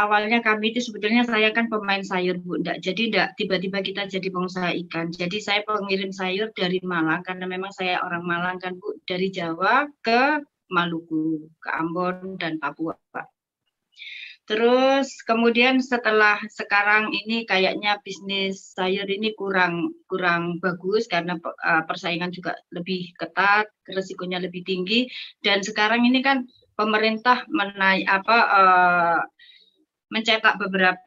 awalnya kami itu sebetulnya saya kan pemain sayur Bu, jadi tiba-tiba kita jadi pengusaha ikan. Jadi saya pengirim sayur dari Malang karena memang saya orang Malang kan Bu, dari Jawa ke Maluku, ke Ambon dan Papua Pak. Terus kemudian setelah sekarang ini kayaknya bisnis sayur ini kurang bagus karena persaingan juga lebih ketat, resikonya lebih tinggi, dan sekarang ini kan pemerintah mencetak beberapa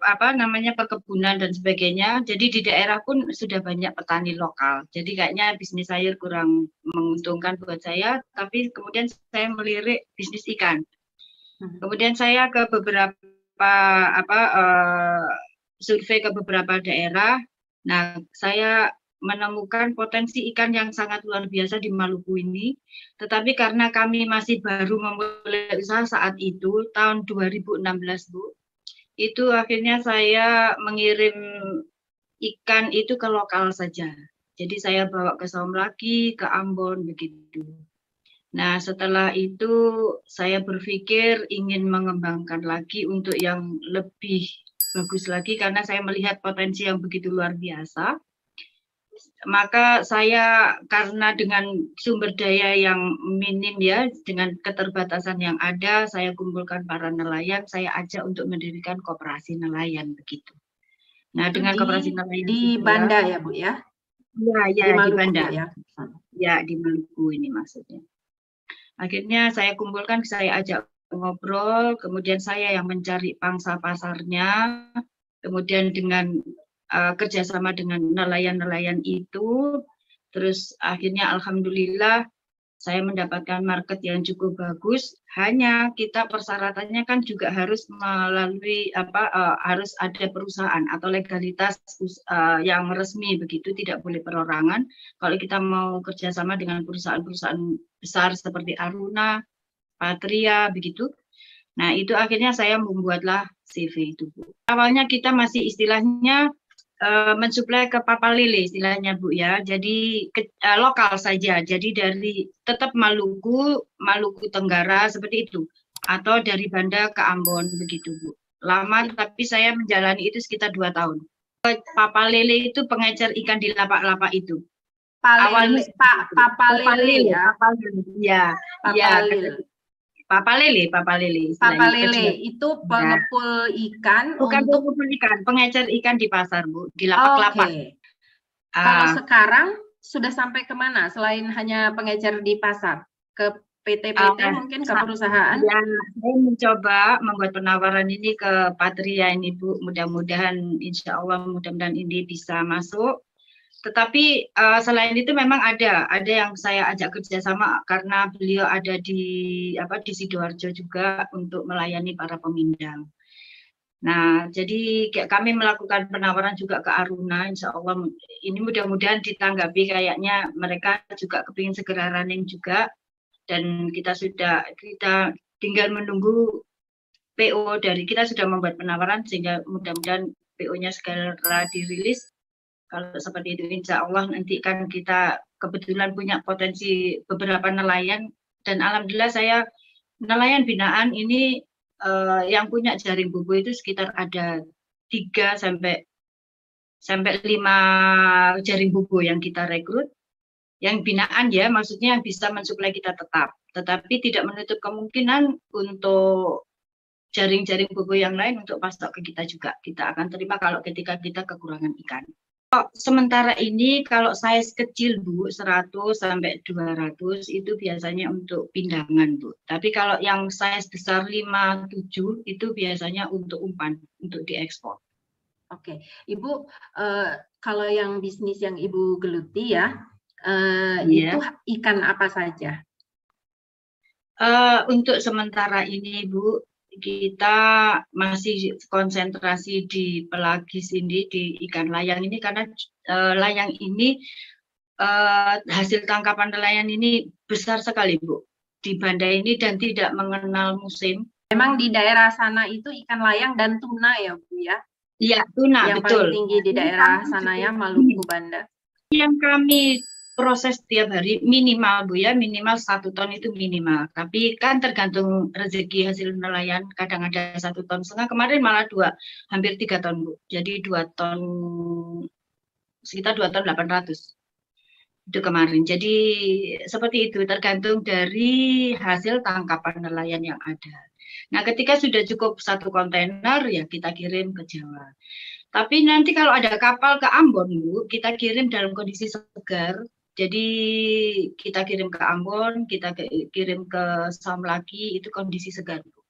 perkebunan dan sebagainya. Jadi di daerah pun sudah banyak petani lokal. Jadi kayaknya bisnis sayur kurang menguntungkan buat saya, tapi kemudian saya melirik bisnis ikan. Kemudian saya ke beberapa survei ke beberapa daerah. Nah, saya menemukan potensi ikan yang sangat luar biasa di Maluku ini. Tetapi karena kami masih baru memulai usaha saat itu, tahun 2016, Bu, itu akhirnya saya mengirim ikan itu ke lokal saja. Jadi saya bawa ke Saumlaki, ke Ambon, begitu. Nah, setelah itu saya berpikir ingin mengembangkan lagi untuk yang lebih bagus lagi karena saya melihat potensi yang begitu luar biasa. Maka saya karena dengan sumber daya yang minim ya, dengan keterbatasan yang ada, saya kumpulkan para nelayan, saya ajak untuk mendirikan koperasi nelayan begitu. Nah, itu dengan koperasi nelayan di Banda ya Bu ya? Ya, di Banda. Ya, di Maluku ini maksudnya. Akhirnya saya kumpulkan, saya ajak ngobrol, kemudian saya yang mencari pangsa pasarnya, kemudian dengan kerjasama dengan nelayan-nelayan itu, terus akhirnya alhamdulillah saya mendapatkan market yang cukup bagus. Hanya kita persyaratannya kan juga harus melalui harus ada perusahaan atau legalitas yang resmi begitu, tidak boleh perorangan. Kalau kita mau kerjasama dengan perusahaan-perusahaan besar seperti Aruna, Patria begitu. Nah, itu akhirnya saya membuatlah CV itu, Bu. Awalnya kita masih istilahnya mensuplai ke Papalele istilahnya Bu ya, jadi lokal saja, jadi dari tetap Maluku Tenggara seperti itu, atau dari Banda ke Ambon begitu Bu. Lama, tapi saya menjalani itu sekitar 2 tahun. Papalele itu pengecer ikan di lapak-lapak itu. Awalnya Papalele ya. Papalele itu pengepul ikan. Bukan pengepul ikan, pengecer ikan di pasar Bu, di lapak-lapak. Kalau sekarang sudah sampai kemana selain hanya pengecer di pasar? Ke PT-PT mungkin ke perusahaan? Ya, saya mencoba membuat penawaran ini ke Patria ini Bu, mudah-mudahan insya Allah mudah-mudahan ini bisa masuk. Tetapi selain itu memang ada yang saya ajak kerjasama karena beliau ada di Sidoarjo juga untuk melayani para pemindang. Nah, jadi kami melakukan penawaran juga ke Aruna, insya Allah ini mudah-mudahan ditanggapi, kayaknya mereka juga kepingin segera running juga, dan kita tinggal menunggu PO dari kita sudah membuat penawaran sehingga mudah-mudahan PO-nya segera dirilis. Kalau seperti itu, insya Allah nanti kan kita kebetulan punya potensi beberapa nelayan, dan alhamdulillah saya nelayan binaan ini yang punya jaring bubu itu sekitar ada 3 sampai 5 jaring bubu yang kita rekrut, yang binaan ya, maksudnya bisa mensuplai kita tetap, tetapi tidak menutup kemungkinan untuk jaring-jaring bubu yang lain untuk pasok ke kita juga. Kita akan terima kalau ketika kita kekurangan ikan. Sementara ini kalau size kecil Bu, 100 sampai 200 itu biasanya untuk pindangan Bu. Tapi kalau yang size besar 5-7 itu biasanya untuk umpan, untuk diekspor. Oke, Ibu, kalau yang bisnis yang Ibu geluti ya, itu ikan apa saja? Untuk sementara ini Bu, kita masih konsentrasi di pelagis ini, di ikan layang ini, karena layang ini hasil tangkapan nelayan ini besar sekali Bu di Banda ini dan tidak mengenal musim. Memang di daerah sana itu ikan layang dan tuna ya Bu ya? Iya, tuna, yang betul. Paling tinggi di daerah sana ya, Maluku Banda. Yang kami proses tiap hari minimal Bu ya, minimal 1 ton itu minimal. Tapi kan tergantung rezeki hasil nelayan, kadang ada 1,5 ton, kemarin malah hampir 3 ton Bu. Jadi 2 ton, sekitar 2 ton 800 itu kemarin. Jadi seperti itu, tergantung dari hasil tangkapan nelayan yang ada. Nah, ketika sudah cukup 1 kontainer ya kita kirim ke Jawa. Tapi nanti kalau ada kapal ke Ambon Bu, kita kirim dalam kondisi segar. Jadi kita kirim ke Ambon, kita kirim ke Sam lagi, itu kondisi segar Bu.